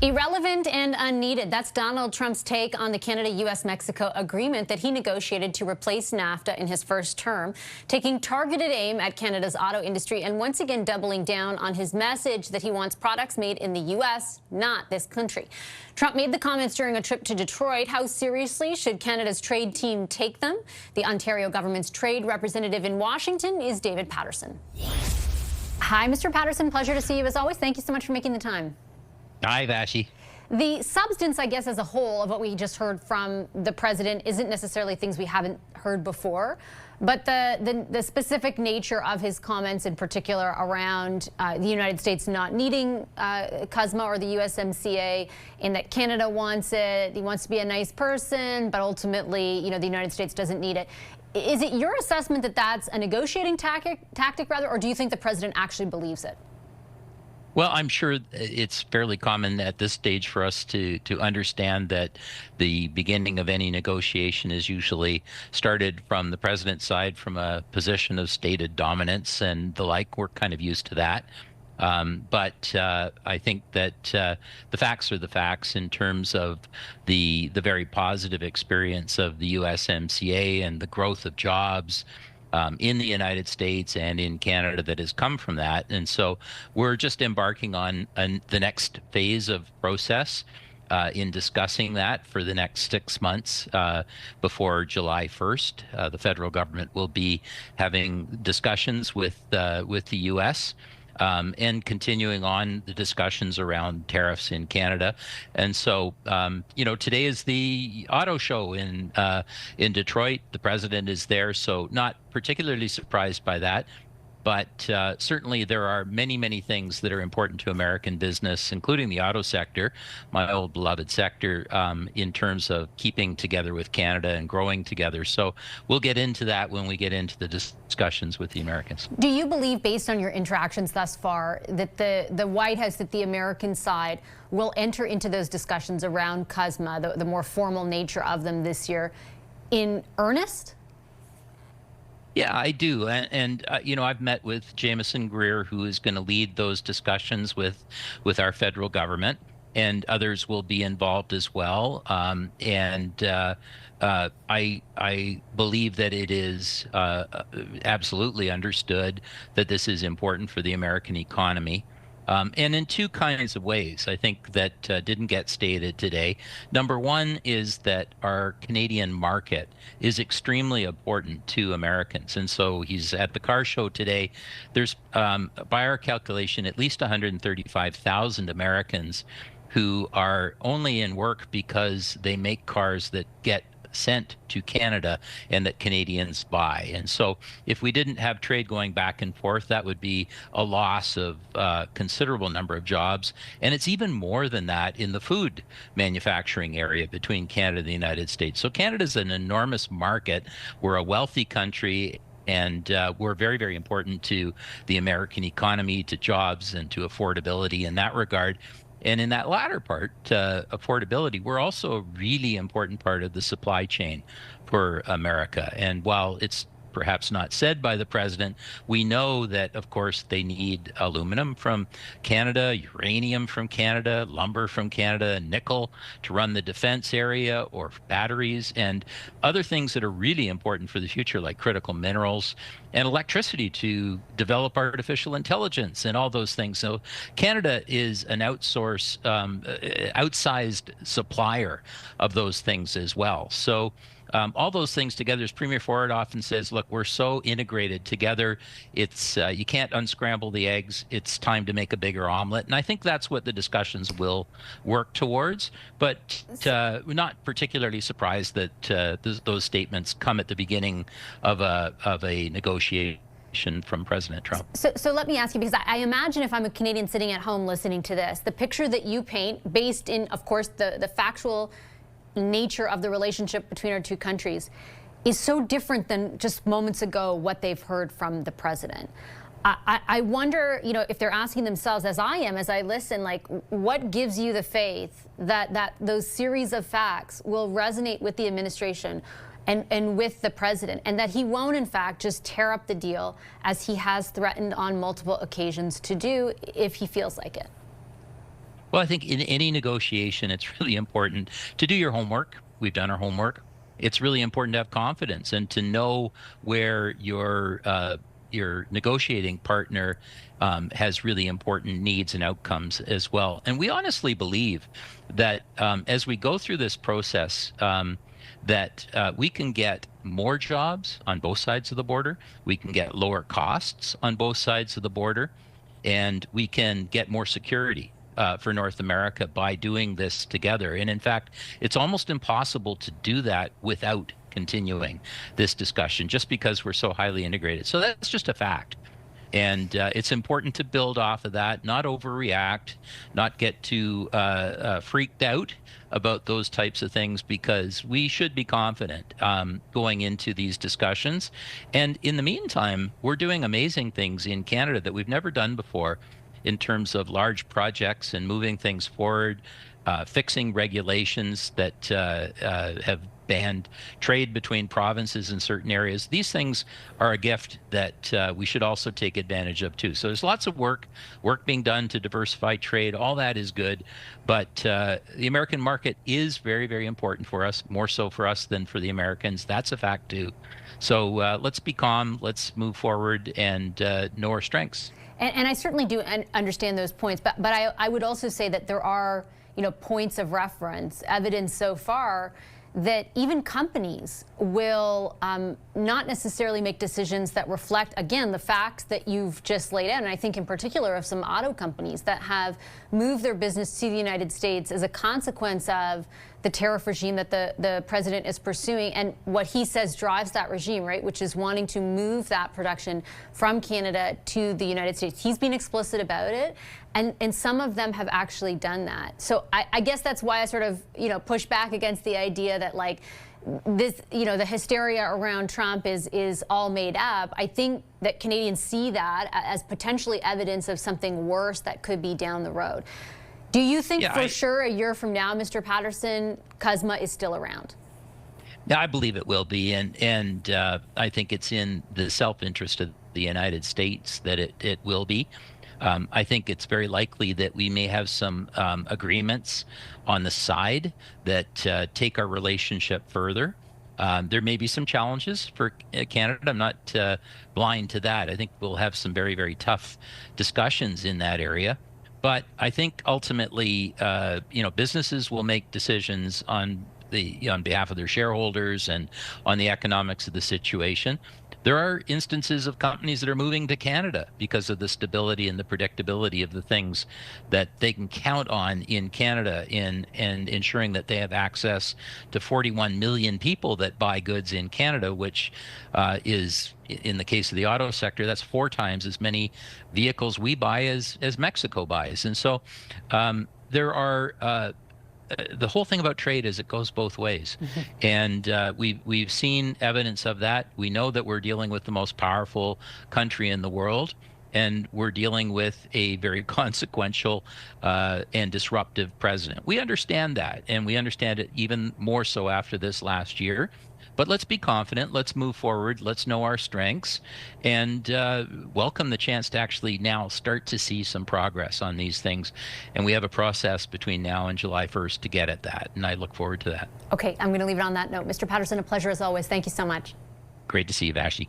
Irrelevant and unneeded. That's Donald Trump's take on the Canada-U.S.-Mexico agreement that he negotiated to replace NAFTA in his first term, taking targeted aim at Canada's auto industry and once again doubling down on his message that he wants products made in the U.S., not this country. Trump made the comments during a trip to Detroit. How seriously should Canada's trade team take them? The Ontario government's trade representative in Washington is David Paterson. Hi, Mr. Paterson. Pleasure to see you as always. Thank you so much for making the time. Hi, Vashi. The substance, I guess, as a whole of what we just heard from the president isn't necessarily things we haven't heard before, but the specific nature of his comments in particular around the United States not needing CUSMA or the USMCA, in that Canada wants it, he wants to be a nice person, but ultimately, you know, the United States doesn't need it. Is it your assessment that that's a negotiating tactic rather, or do you think the president actually believes it? Well, I'm sure it's fairly common at this stage for us to understand that the beginning of any negotiation is usually started from the president's side from a position of stated dominance and the like. We're kind of used to that. But I think that the facts are the facts in terms of the very positive experience of the USMCA and the growth of jobs in the United States and in Canada that has come from that. And so we're just embarking on the next phase of process in discussing that for the next 6 months before July 1st. The federal government will be having discussions with the U.S. And continuing on the discussions around tariffs in Canada. And so, you know, today is the auto show in Detroit. The president is there, so not particularly surprised by that. But certainly there are many, many things that are important to American business, including the auto sector, my old beloved sector, in terms of keeping together with Canada and growing together. So we'll get into that when we get into the discussions with the Americans. Do you believe, based on your interactions thus far, that the White House, that the American side will enter into those discussions around CUSMA, the more formal nature of them this year, in earnest? Yeah, I do. And you know, I've met with Jameson Greer, who is going to lead those discussions with our federal government, and others will be involved as well. I believe that it is absolutely understood that this is important for the American economy. And in two kinds of ways, I think, that didn't get stated today. Number one is that our Canadian market is extremely important to Americans. And so he's at the car show today. There's, by our calculation, at least 135,000 Americans who are only in work because they make cars that get sent to Canada and that Canadians buy. And so if we didn't have trade going back and forth, that would be a loss of considerable number of jobs. And it's even more than that in the food manufacturing area between Canada and the United States. So Canada's an enormous market. We're a wealthy country, and we're very, very important to the American economy, to jobs, and to affordability in that regard. And in that latter part, affordability, we're also a really important part of the supply chain for America. And while it's perhaps not said by the president, we know that, of course, they need aluminum from Canada, uranium from Canada, lumber from Canada, nickel to run the defense area, or batteries, and other things that are really important for the future, like critical minerals and electricity to develop artificial intelligence and all those things. So Canada is an outsized supplier of those things as well. So all those things together, as Premier Ford often says, look, we're so integrated together. It's you can't unscramble the eggs. It's time to make a bigger omelet. And I think that's what the discussions will work towards. But we're not particularly surprised that those statements come at the beginning of a negotiation from President Trump. So let me ask you, because I imagine if I'm a Canadian sitting at home listening to this, the picture that you paint, based in, of course, the factual nature of the relationship between our two countries, is so different than just moments ago what they've heard from the president. I wonder, you know, if they're asking themselves, as I am, as I listen, like, what gives you the faith that those series of facts will resonate with the administration and with the president, and that he won't, in fact, just tear up the deal as he has threatened on multiple occasions to do if he feels like it? Well, I think in any negotiation, it's really important to do your homework. We've done our homework. It's really important to have confidence and to know where your negotiating partner has really important needs and outcomes as well. And we honestly believe that as we go through this process, that we can get more jobs on both sides of the border. We can get lower costs on both sides of the border, and we can get more security for North America by doing this together. And in fact, it's almost impossible to do that without continuing this discussion, just because we're so highly integrated. So that's just a fact. And it's important to build off of that, not overreact, not get too freaked out about those types of things, because we should be confident going into these discussions. And in the meantime, we're doing amazing things in Canada that we've never done before in terms of large projects and moving things forward, fixing regulations that have banned trade between provinces in certain areas. These things are a gift that we should also take advantage of too. So there's lots of work being done to diversify trade. All that is good, but the American market is very, very important for us, more so for us than for the Americans. That's a fact too. So let's be calm, let's move forward and know our strengths. And I certainly do understand those points, but I would also say that there are, points of reference, evidence so far that even companies will not necessarily make decisions that reflect, again, the facts that you've just laid out. And I think in particular of some auto companies that have moved their business to the United States as a consequence of the tariff regime that the president is pursuing and what he says drives that regime, right, which is wanting to move that production from Canada to the United States. He's been explicit about it, and some of them have actually done that. So I guess that's why I sort of, push back against the idea that, like, this, the hysteria around Trump is all made up. I think that Canadians see that as potentially evidence of something worse that could be down the road. Do you think for sure a year from now, Mr. Paterson, CUSMA is still around? Yeah, I believe it will be, and I think it's in the self-interest of the United States that it will be. I think it's very likely that we may have some agreements on the side that take our relationship further. There may be some challenges for Canada. I'm not blind to that. I think we'll have some very, very tough discussions in that area. But I think ultimately, businesses will make decisions on behalf of their shareholders and on the economics of the situation. There are instances of companies that are moving to Canada because of the stability and the predictability of the things that they can count on in Canada and ensuring that they have access to 41 million people that buy goods in Canada, which is, in the case of the auto sector, that's 4 times as many vehicles we buy as Mexico buys. And so there are the whole thing about trade is it goes both ways. And we've seen evidence of that. We know that we're dealing with the most powerful country in the world, and we're dealing with a very consequential and disruptive president. We understand that, and we understand it even more so after this last year. But let's be confident, let's move forward, let's know our strengths, and welcome the chance to actually now start to see some progress on these things. And we have a process between now and July 1st to get at that, and I look forward to that. Okay, I'm going to leave it on that note. Mr. Paterson, a pleasure as always. Thank you so much. Great to see you, Vashti.